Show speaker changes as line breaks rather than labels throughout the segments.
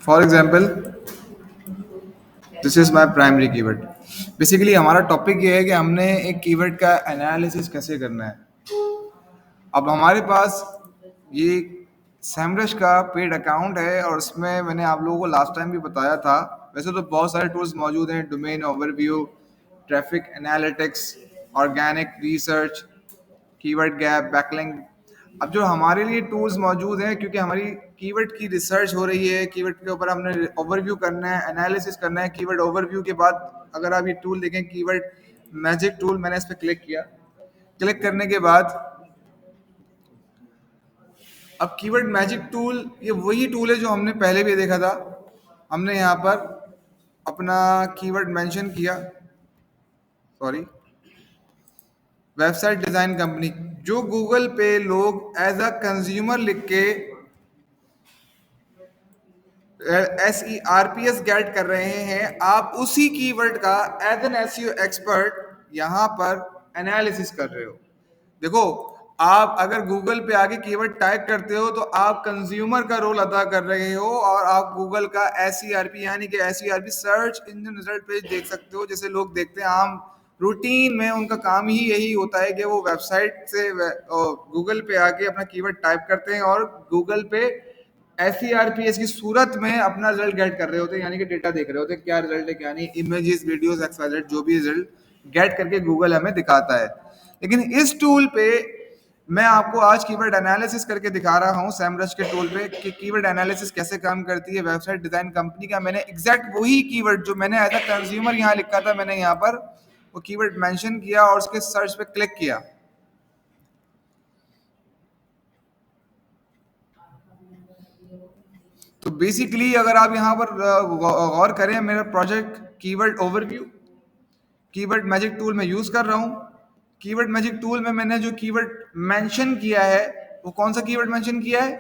For example this is my primary keyword. Basically हमारा topic ये है कि हमने एक कीवर्ड का एनालिसिस कैसे करना है। अब हमारे पास ये सैमरश का पेड अकाउंट है और उसमें मैंने आप लोगों को लास्ट टाइम भी बताया था। वैसे तो बहुत सारे टूल्स मौजूद हैं, domain overview, traffic analytics, organic research, keyword gap, backlink. अब जो हमारे लिए टूल्स मौजूद हैं, क्योंकि हमारी कीवर्ड की रिसर्च हो रही है, कीवर्ड के ऊपर हमने ओवरव्यू करना है, एनालिसिस करना है। कीवर्ड ओवरव्यू के बाद अगर आप ये टूल देखें, कीवर्ड मैजिक टूल, मैंने इस पर क्लिक किया। क्लिक करने के बाद अब कीवर्ड मैजिक टूल ये वही टूल है जो हमने पहले भी देखा था। हमने यहाँ पर अपना कीवर्ड मेंशन किया, सॉरी, वेबसाइट डिजाइन कंपनी, जो गूगल पे लोग एज अ कंज्यूमर लिख के SERPs गेट कर रहे हैं। आप उसी कीवर्ड का एज एन SEO एक्सपर्ट यहाँ पर एनालिसिस कर रहे हो। देखो, आप अगर गूगल पे आके कीवर्ड टाइप करते हो तो आप कंज्यूमर का रोल अदा कर रहे हो और आप गूगल का SERP यानी कि SERP search engine result page देख सकते हो। जैसे लोग देखते हैं आम रूटीन में, उनका काम ही यही होता है कि वो वेबसाइट से गूगल पे आके अपना कीवर्ड टाइप करते हैं और गूगल पे SERPs की सूरत में अपना रिजल्ट गेट कर रहे होते हैं, यानी कि डेटा देख रहे होते हैं क्या रिजल्ट है क्या नहीं, इमेजेस, वीडियोस, XYZ जो भी रिजल्ट गेट करके गूगल हमें दिखाता है। लेकिन इस टूल पे मैं आपको आज कीवर्ड एनालिसिस करके दिखा रहा हूं, सैमरश के टूल पे, कि कीवर्ड एनालिसिस कैसे काम करती है वेबसाइट डिजाइन कंपनी का। मैंने एग्जैक्ट वही कीवर्ड जो मैंने एज अ कंज्यूमर यहाँ लिखा था, मैंने यहाँ पर वो कीवर्ड मेंशन किया और उसके सर्च पे क्लिक किया। तो बेसिकली अगर आप यहाँ पर गौर करें, मेरा project keyword overview, keyword magic tool में यूज कर रहा हूँ। कीवर्ड मैजिक टूल में मैंने जो कीवर्ड मेंशन किया है वो कौन सा कीवर्ड मेंशन किया है?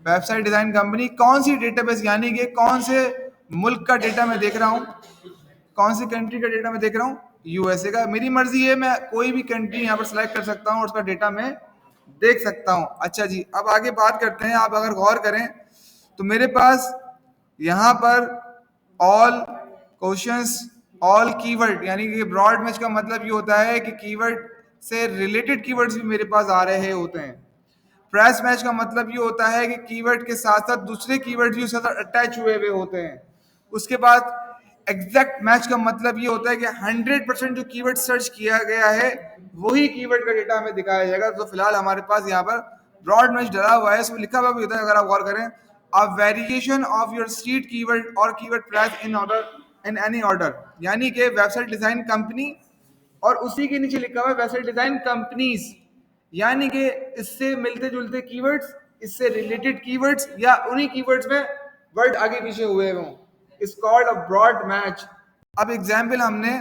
Website design company. कौन सी डेटाबेस, यानी कि कौन से मुल्क का डेटा मैं देख रहा हूँ, कौन सी कंट्री का डेटा मैं देख रहा हूँ? USA का। मेरी मर्जी है, मैं कोई भी कंट्री यहाँ पर सिलेक्ट कर सकता हूँ और उसका डेटा मैं देख सकता हूँ। अच्छा जी, अब आगे बात करते हैं। आप अगर गौर करें तो मेरे पास यहाँ पर ऑल क्वेश्चंस, ऑल कीवर्ड, यानी कि ब्रॉड मैच का मतलब ये होता है कि कीवर्ड से रिलेटेड कीवर्ड्स भी मेरे पास आ रहे होते हैं। प्रेस मैच का मतलब ये होता है कि कीवर्ड के साथ साथ दूसरे कीवर्ड भी उसके साथ अटैच हुए हुए होते हैं। उसके बाद एग्जैक्ट मैच का मतलब ये होता है कि 100% जो कीवर्ड सर्च किया गया है वही कीवर्ड का डेटा हमें दिखाया जाएगा। तो फिलहाल हमारे पास यहाँ पर ब्रॉड मैच डला हुआ है, इसमें लिखा हुआ भी होता है, अगर आप गौर करें, a variation of your seed keyword और keyword phrase in order, in any order, यानी कि वेबसाइट डिजाइन कंपनी और उसी के नीचे लिखा हुआ है वेबसाइट डिजाइन कंपनीज, यानी कि इससे मिलते जुलते कीवर्ड्स, इससे रिलेटेड कीवर्ड्स या उन्हीं कीवर्ड्स में वर्ड आगे पीछे हुए हों, is called a broad match. अब एग्जाम्पल, हमने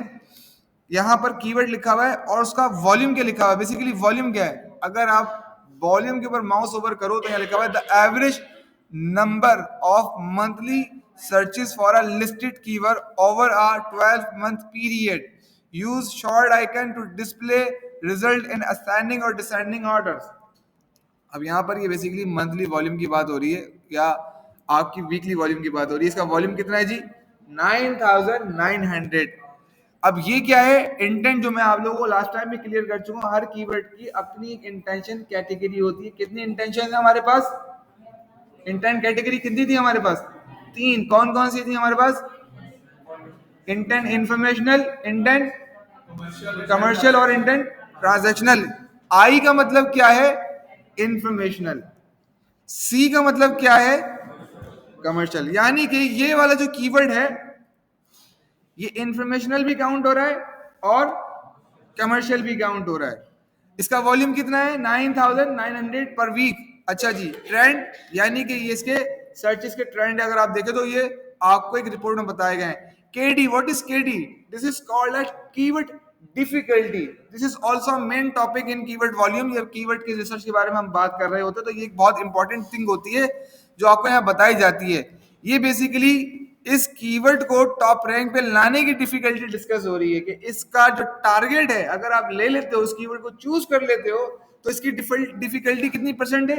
यहाँ पर कीवर्ड लिखा हुआ है और उसका वॉल्यूम क्या लिखा हुआ है। बेसिकली वॉल्यूम क्या है? अगर आप वॉल्यूम के ऊपर माउस ओवर करो तो यहाँ लिखा हुआ है the average number of monthly searches for a listed keyword over a 12-month period, use sort icon to display result in ascending और डिसेंडिंग ऑर्डर्स। अब यहाँ पर ये बेसिकली मंथली वॉल्यूम की बात हो रही है या आपकी वीकली वॉल्यूम की बात हो रही है। इसका वॉल्यूम कितना है जी? 9900। अब ये क्या है? इंटेंट, जो मैं आप लोगों को लास्ट टाइम भी क्लियर कर चुका हूँ, हर कीवर्ड की अपनी एक इंटेंशन कैटेगरी होती है। कितनी इंटेंशन है हमारे पास? इंटेंट कैटेगरी कितनी थी हमारे पास? 3। कौन कौन सी थी हमारे पास? इंटेंट इंफॉर्मेशनल, इंटेंट कमर्शियल और इंटेंट ट्रांजैक्शनल। आई का मतलब क्या है? इंफॉर्मेशनल। सी का मतलब क्या है? कमर्शियल। यानी कि ये वाला जो कीवर्ड है ये इंफॉर्मेशनल भी काउंट हो रहा है और कमर्शियल भी काउंट हो रहा है। इसका वॉल्यूम कितना है? 9900 पर वीक। अच्छा जी, ट्रेंड, यानी कि ये इसके सर्चेस के ट्रेंड अगर आप देखें तो ये आपको एक रिपोर्ट में बताए गए हैं। KD, what is KD? This is called as keyword difficulty. This is also main topic in keyword volume. जब कीवर्ड की रिसर्च के बारे में हम बात कर रहे होते हैं तो ये एक बहुत इंपॉर्टेंट थिंग होती है जो आपको यहाँ बताई जाती है। ये बेसिकली इस कीवर्ड को टॉप रैंक पे लाने की डिफिकल्टी डिस्कस हो रही है कि इसका जो टारगेट है, अगर आप ले लेते हो, उस कीवर्ड को चूज कर लेते हो, तो इसकी डिफिकल्टी कितनी परसेंट है?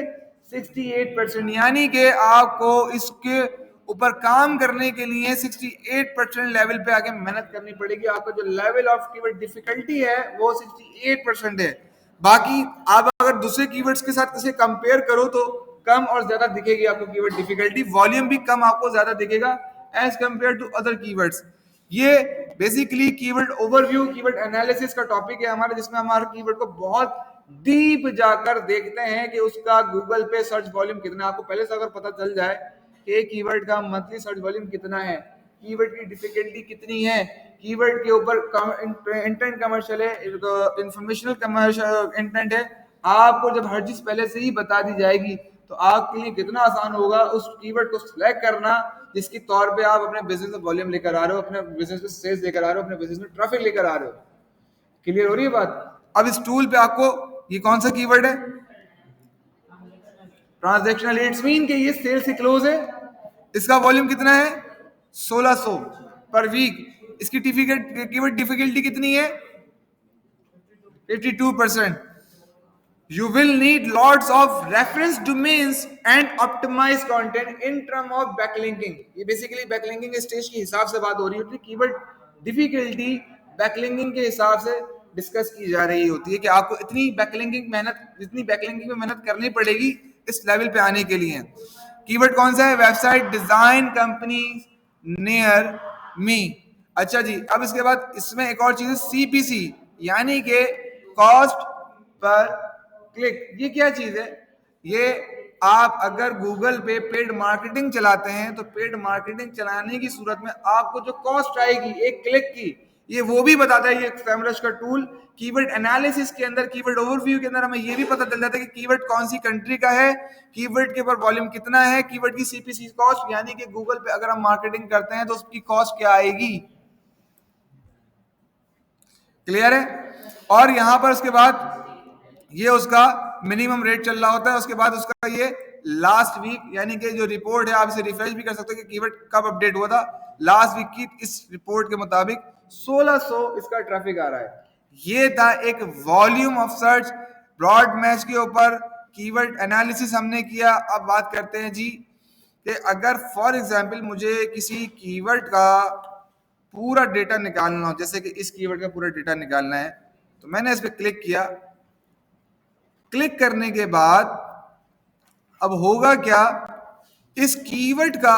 68%। यानी कि आपको इसके ऊपर काम करने के लिए 68% लेवल पे आके मेहनत करनी पड़ेगी। आपका जो लेवल ऑफ कीवर्ड डिफिकल्टी है वो 68% है। बाकी आप अगर दूसरे कीवर्ड्स के साथ इसे कंपेयर करो तो कम और ज्यादा दिखेगी आपको कीवर्ड डिफिकल्टी, वॉल्यूम भी कम आपको ज्यादा दिखेगा as compare to other keywords. ये basically keyword overview, keyword analysis का टॉपिक है हमारा, जिसमें हमारे कीवर्ड को बहुत डीप जाकर देखते हैं कि उसका गूगल पे सर्च वॉल्यूम कितना है। आपको पहले से अगर पता चल जाए कि एक कीवर्ड का मंथली सर्च वॉल्यूम कितना है, कीवर्ड की डिफिकल्टी कितनी है, कीवर्ड के ऊपर इंटेंट कमर्शियल है, इंफॉर्मेशनल कमर्शियल इंटेंट है, आपको जब हर चीज पहले से ही बता दी जाएगी तो आपके लिए कितना आसान होगा उस कीवर्ड को सिलेक्ट करना जिसके तौर पे आप अपने बिजनेस में वॉल्यूम लेकर आ रहे हो, अपने बिजनेस में सेल्स लेकर आ रहे हो, अपने बिजनेस में ट्रैफिक लेकर आ रहे हो। क्लियर हो रही है बात? अब इस टूल पे आपको ये कौन सा कीवर्ड है? ट्रांजैक्शनल। इट्स मीन कि ये सेल्स से क्लोज है। इसका वॉल्यूम कितना है? 1600 पर वीक। इसकी कीवर्ड डिफिकल्टी कितनी है? 52%। You will need lots of reference domains and optimized content in term of backlinking। ये बेसिकली बैकलिंकिंग स्टेज के हिसाब से बात हो रही होती है। कीवर्ड डिफिकल्टी बैकलिंकिंग के हिसाब से डिस्कस की जा रही होती है कि आपको इतनी बैकलिंकिंग में मेहनत करनी पड़ेगी इस लेवल पे आने के लिए। कीवर्ड कौन सा है? Website design company near me. अच्छा जी, अब इसके बाद इसमें एक और चीज है सीपीसी, यानी कि कॉस्ट पर क्लिक। ये क्या चीज है? ये आप अगर गूगल पे पेड मार्केटिंग चलाते हैं तो पेड मार्केटिंग चलाने की सूरत में आपको जो कॉस्ट आएगी एक क्लिक की, ये वो भी बताता है ये सेमरश का टूल। कीवर्ड एनालिसिस के अंदर, कीवर्ड ओवरव्यू के अंदर हमें ये भी पता चल जाता है कि कीवर्ड कौन सी कंट्री का है, कीवर्ड के ऊपर वॉल्यूम कितना है, कीवर्ड की सीपीसी कॉस्ट, यानी कि गूगल पे अगर हम मार्केटिंग करते हैं तो उसकी कॉस्ट क्या आएगी। क्लियर है? और यहां पर उसके बाद ये उसका मिनिमम रेट चल रहा होता है। उसके बाद उसका ये लास्ट वीक, यानी कि जो रिपोर्ट है आप इसे रिफ्रेश भी कर सकते हो कि कीवर्ड कब अपडेट हुआ था। लास्ट वीक की इस रिपोर्ट के मुताबिक 1600 इसका ट्रैफिक आ रहा है। ये था एक volume of search broad match के ऊपर कीवर्ड एनालिसिस हमने किया। अब बात करते हैं जी कि अगर फॉर एग्जांपल मुझे किसी कीवर्ड का पूरा डेटा निकालना हो, जैसे कि इस कीवर्ड का पूरा डेटा निकालना है, तो मैंने इस पर क्लिक किया। क्लिक करने के बाद अब होगा क्या, इस कीवर्ड का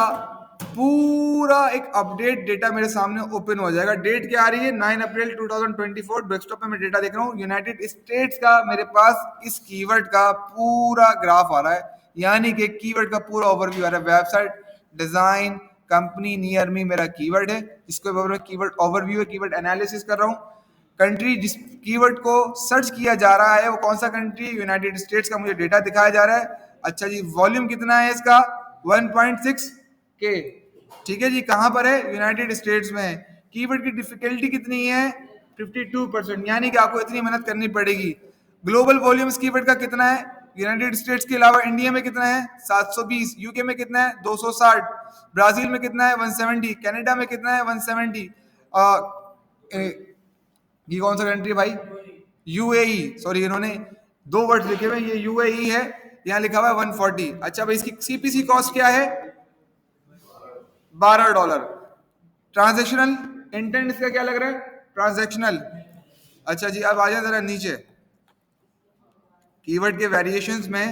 पूरा एक अपडेट डेटा मेरे सामने ओपन हो जाएगा। डेट क्या आ रही है? 9 अप्रैल 2024। डेस्कटॉप पे मैं डेटा देख रहा हूँ। यूनाइटेड स्टेट्स का मेरे पास इस कीवर्ड का पूरा ग्राफ आ रहा है, यानी कि कीवर्ड का पूरा ओवरव्यू आ रहा है। Website design company near me मेरा कीवर्ड है, जिसके ऊपर मैं कीवर्ड ओवरव्यू है, कीवर्ड एनालिसिस कर रहा हूँ। कंट्री जिस कीवर्ड को सर्च किया जा रहा है वो कौन सा कंट्री? यूनाइटेड स्टेट्स का मुझे डेटा दिखाया जा रहा है। अच्छा जी, वॉल्यूम कितना है इसका? 1.6 के। ठीक है जी, कहां पर है? यूनाइटेड स्टेट्स में है। कीवर्ड की डिफिकल्टी कितनी है? 52%, यानी कि आपको इतनी मेहनत करनी पड़ेगी। ग्लोबल वॉल्यूम इस कीवर्ड का कितना है? यूनाइटेड स्टेट्स के अलावा इंडिया में कितना है? 720। यूके में कितना है? 260। ब्राजील में कितना है? 170। कनाडा में कितना है? 170। ये कौन सा कंट्री है भाई? यूएई। सॉरी, इन्होंने दो वर्ड लिखे हुए, ये यूएई है, यहाँ लिखा हुआ है 140। अच्छा भाई, इसकी सीपीसी कॉस्ट क्या है? $12। ट्रांजैक्शनल इंटेंट इसका क्या लग रहा है? ट्रांजैक्शनल। अच्छा जी, अब आ जाए जरा नीचे। कीवर्ड के वेरिएशंस में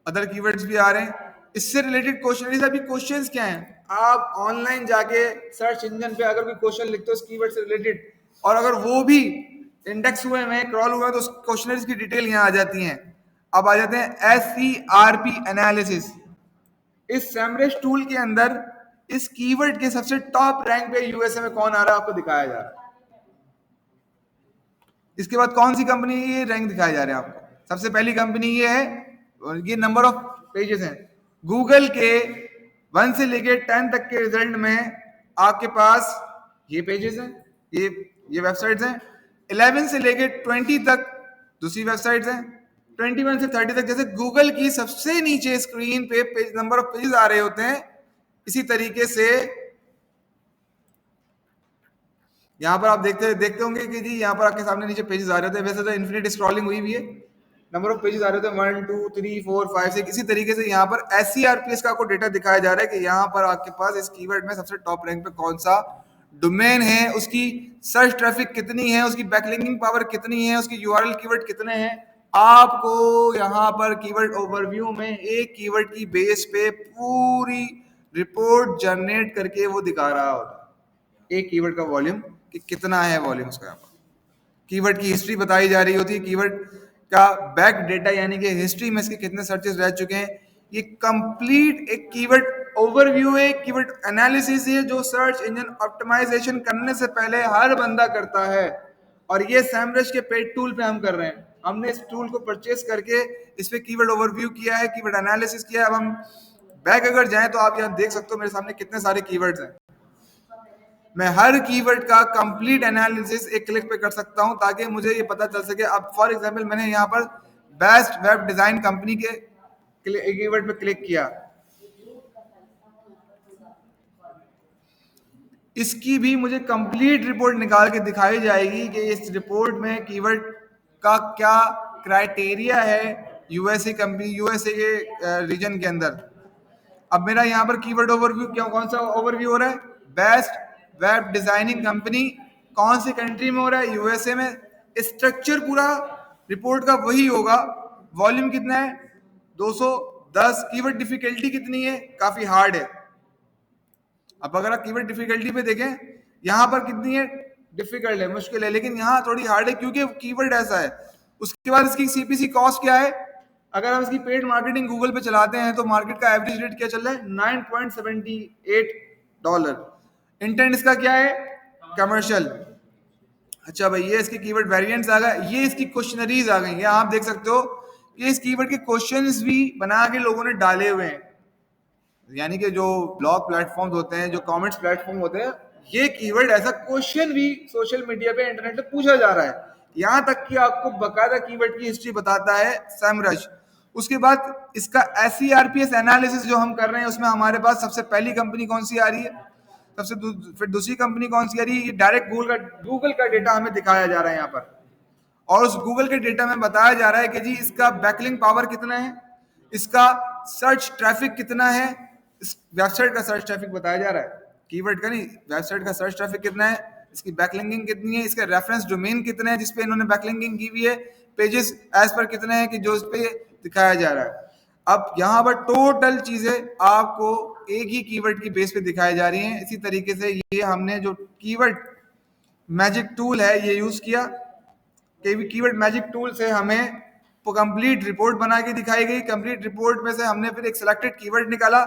अदर कीवर्ड्स भी आ रहे हैं। इससे रिलेटेड क्वेश्चन, अभी क्वेश्चंस क्या हैं? आप ऑनलाइन जाके सर्च इंजन पे अगर कोई क्वेश्चन लिखते हो उस कीवर्ड से रिलेटेड, और अगर वो भी इंडेक्स हुए हैं, क्रॉल हुए हैं, तो उस क्वेश्चनरीज की डिटेल यहाँ आ जाती हैं। अब आ जाते हैं SERP एनालिसिस। इस सैमरश टूल के अंदर इस कीवर्ड के सबसे टॉप रैंक पे यूएसए में कौन आ रहा है आपको दिखाया जा रहा है। इसके बाद कौन सी कंपनी ये रैंक दिखाए जा रहे हैं आपको? सबसे पहली कंपनी ये है, और ये नंबर ऑफ पेजेस हैं। गूगल के 1 से लेके 10 तक के रिजल्ट में आपके पास ये पेजेस हैं, ये वेबसाइट्स हैं। 11 से लेके 20 तक दूसरी वेबसाइट्स हैं। 21 से 30 तक, जैसे गूगल की सबसे नीचे स्क्रीन पे पेज नंबर ऑफ पेजेस आ रहे होते हैं, इसी तरीके से यहाँ पर आप देखते होंगे कि जी यहाँ पर आपके सामने नीचे पेजेस आ रहे होते हैं। वैसे तो इन्फिनिट स्क्रॉलिंग हुई भी है, नंबर ऑफ पेजेस आ रहे थे 1 2 3 4 5 6। इसी तरीके से यहाँ पर SCRPS का आपको डेटा दिखाया जा रहा है कि यहाँ पर आपके पास इस कीवर्ड में सबसे टॉप रैंक पे कौन सा डोमेन है, उसकी सर्च ट्रैफिक कितनी है, उसकी बैकलिंकिंग पावर कितनी है, उसकी यूआरएल कीवर्ड कितने हैं। आपको यहाँ पर कीवर्ड ओवरव्यू में एक कीवर्ड की बेस पे पूरी रिपोर्ट जनरेट करके वो दिखा रहा होता है, एक कीवर्ड का वॉल्यूम कि कितना है वॉल्यूम उसका। यहाँ पर कीवर्ड की हिस्ट्री बताई जा रही होती है, कीवर्ड का बैक डेटा यानी कि हिस्ट्री में इसके कितने सर्चेस रह चुके हैं। ये कंप्लीट एक कीवर्ड ओवरव्यू है, कीवर्ड एनालिसिस है जो सर्च इंजन ऑप्टिमाइजेशन करने से पहले हर बंदा करता है। और ये सैमरश के पेड टूल पे हम कर रहे हैं। हमने इस टूल को परचेस करके इस पे कीवर्ड ओवरव्यू किया है, कीवर्ड एनालिसिस किया है। अब हम बैक अगर जाएं तो आप यहाँ देख सकते हो मेरे सामने कितने सारे कीवर्ड्स हैं। मैं हर कीवर्ड का कंप्लीट एनालिसिस एक क्लिक पे कर सकता हूं ताकि मुझे ये पता चल सके। अब फॉर एग्जांपल मैंने यहाँ पर बेस्ट वेब डिजाइन कंपनी के कीवर्ड पे क्लिक किया, इसकी भी मुझे कंप्लीट रिपोर्ट निकाल के दिखाई जाएगी कि इस रिपोर्ट में कीवर्ड का क्या क्राइटेरिया है यूएसए कंपनी, यूएसए के रीजन के अंदर। अब मेरा यहाँ पर कीवर्ड ओवरव्यू क्या, कौन सा ओवरव्यू हो रहा है? बेस्ट वेब डिजाइनिंग कंपनी कौन सी कंट्री में हो रहा है? यूएसए में। स्ट्रक्चर पूरा रिपोर्ट का वही होगा। वॉल्यूम कितना है? 210। कीवर्ड डिफिकल्टी कितनी है? काफी हार्ड है। अब अगर आप कीवर्ड डिफिकल्टी पे देखें, यहाँ पर कितनी है? डिफिकल्ट है, मुश्किल है, लेकिन यहाँ थोड़ी हार्ड है क्योंकि कीवर्ड ऐसा है। उसके बाद इसकी सीपीसी कॉस्ट क्या है? अगर हम इसकी पेड मार्केटिंग गूगल पे चलाते हैं तो मार्केट का एवरेज रेट क्या चल रहा है? $9.78। इंटेंट इसका क्या है? कमर्शियल। अच्छा भाई, ये इसके कीवर्ड वेरिएंट्स आ गए, ये इसकी क्वेश्चनरीज आ गई। ये आप देख सकते हो कि इस कीवर्ड के क्वेश्चंस भी बना के लोगों ने डाले हुए हैं। यानी कि जो ब्लॉग प्लेटफॉर्म्स होते हैं, जो कमेंट्स प्लेटफॉर्म होते हैं, ये कीवर्ड ऐसा क्वेश्चन भी सोशल मीडिया पे इंटरनेट पे पूछा जा रहा है। यहाँ तक कि आपको बकायदा कीवर्ड की हिस्ट्री बताता है सैमरश। उसके बाद इसका SCRPS एनालिसिस जो हम कर रहे हैं उसमें हमारे पास सबसे पहली कंपनी कौन सी आ रही है, फिर दूसरी कंपनी कौन सी आ रही है। ये डायरेक्ट गूगल का डेटा हमें दिखाया जा रहा है यहाँ पर। और उस गूगल के डेटा में बताया जा रहा है कि जी इसका बैकलिंक पावर कितना है, इसका सर्च ट्रैफिक कितना है। इस वेबसाइट का सर्च ट्रैफिक बताया जा रहा है, कीवर्ड का नहीं। वेबसाइट का सर्च ट्रैफिक कितना है, इसकी बैकलिंकिंग कितनी है, इसका रेफरेंस डोमेन कितने हैं जिसपे इन्होंने बैकलिंकिंग की हुई है, पेजेस एज पर कितने हैं कि जो इस पे दिखाया जा रहा है। अब यहाँ पर टोटल चीजें आपको एक ही कीवर्ड की बेस पे दिखाई जा रही हैं। इसी तरीके से ये हमने जो कीवर्ड मैजिक टूल है ये यूज किया। कीवर्ड मैजिक टूल से हमें कंप्लीट रिपोर्ट बना के दिखाई गई। कंप्लीट रिपोर्ट में से हमने फिर एक सिलेक्टेड कीवर्ड निकाला,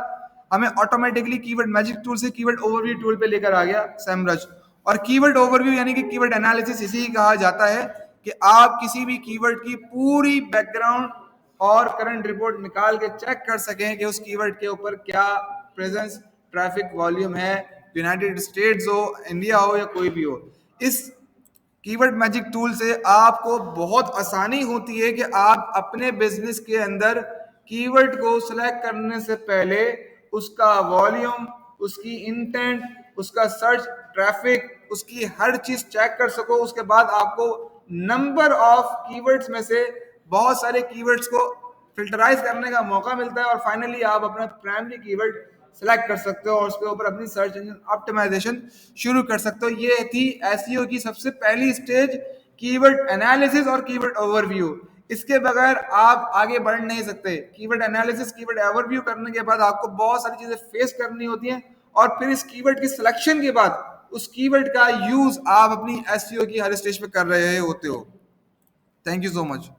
हमें ऑटोमेटिकली कीवर्ड मैजिक टूल से कीवर्ड ओवरव्यू टूल पे लेकर आ गया सैमरश। और कीवर्ड ओवरव्यू यानी कि कीवर्ड एनालिसिस इसी ही कहा जाता है कि आप किसी भी कीवर्ड की पूरी बैकग्राउंड और करंट रिपोर्ट निकाल के चेक कर सकें कि उस कीवर्ड के ऊपर क्या प्रेजेंस, ट्रैफिक, वॉल्यूम है, यूनाइटेड स्टेट्स हो, इंडिया हो या कोई भी हो। इस कीवर्ड मैजिक टूल से आपको बहुत आसानी होती है कि आप अपने बिजनेस के अंदर कीवर्ड को सिलेक्ट करने से पहले उसका वॉल्यूम, उसकी इंटेंट, उसका सर्च ट्रैफिक, उसकी हर चीज चेक कर सको। उसके बाद आपको नंबर ऑफ कीवर्ड्स में से बहुत सारे कीवर्ड्स को फिल्टराइज करने का मौका मिलता है और फाइनली आप अपना प्राइमरी कीवर्ड सेलेक्ट कर सकते हो और उसके ऊपर अपनी सर्च इंजन ऑप्टिमाइजेशन शुरू कर सकते हो। ये थी एसईओ की सबसे पहली स्टेज, कीवर्ड एनालिसिस और कीवर्ड ओवरव्यू। इसके बगैर आप आगे बढ़ नहीं सकते। कीवर्ड एनालिसिस, कीवर्ड ओवरव्यू करने के बाद आपको बहुत सारी चीजें फेस करनी होती हैं और फिर इस कीवर्ड की सिलेक्शन के बाद उस कीवर्ड का यूज आप अपनी एसईओ की हर स्टेज पे कर रहे होते हो। Thank you so much.